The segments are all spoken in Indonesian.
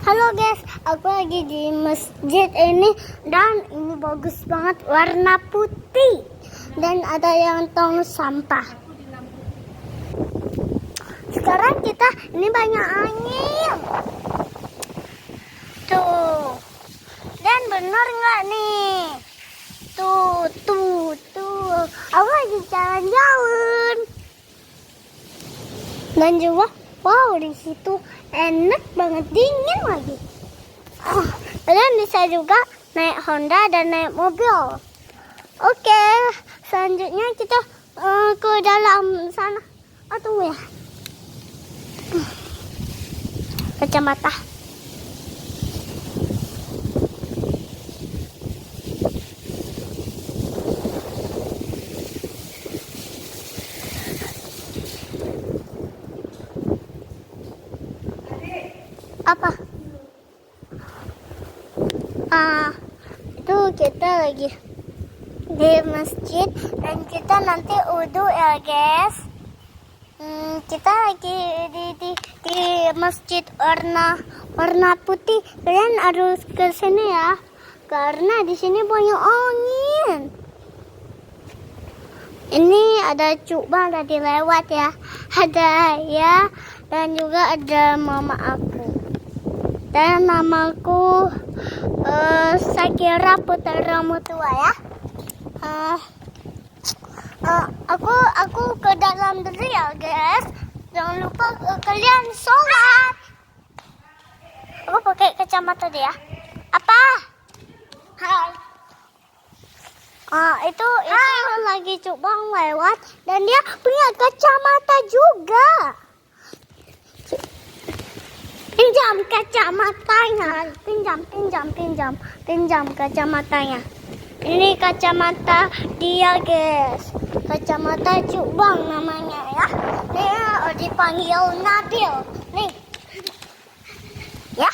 Halo guys, aku lagi di masjid ini dan ini bagus banget warna putih dan ada yang tong sampah. Sekarang kita ini banyak angin. Tuh. Dan bener nggak nih? Tuh. Aku lagi jalan-jalan. Dan juga wow, di situ enak banget, dingin lagi. Kalian bisa juga naik Honda dan naik mobil. Oke, selanjutnya kita ke dalam sana. Aduh ya. Kacamata. Apa? Itu kita lagi di masjid dan kita nanti wudu ya guys. Kita lagi di masjid warna putih. Kalian harus ke sini ya, karena di sini banyak angin. Ini ada Cukbang tadi lewat ya, ada ya, dan juga ada mama aku. Dan namaku Sakira Putera Mutua ya. Aku ke dalam dulu ya guys. Jangan lupa kalian sholat. Aku pakai kacamata dia. Apa? Hai. Itu lagi Cukbang lewat dan dia punya kacamata juga. Pinjam kacamatanya, pinjam kacamatanya. Ini kacamata dia guys, kacamata Cukbang namanya ya. Dia dipanggil Nabil, nih. Ya.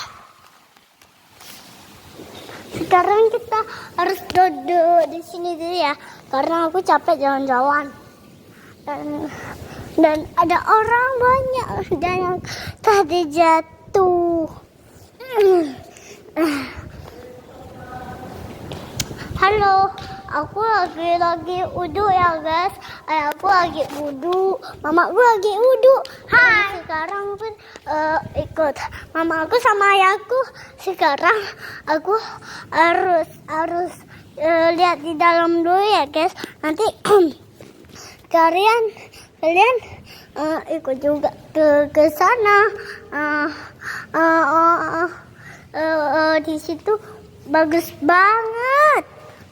Sekarang kita harus duduk di sini dulu ya, karena aku capek jalan-jalan. Dan ada orang banyak dan yang tadi jatuh. Halo, aku lagi wudu ya guys. Aku lagi wudu, mama aku lagi wudu. Hai. Sekarang pun ikut mama aku sama ayahku. Sekarang aku harus lihat di dalam dulu ya guys. Nanti kalian ikut juga ke sana. Di situ bagus banget,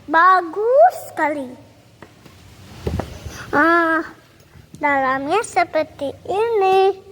bagus sekali. Dalamnya seperti ini.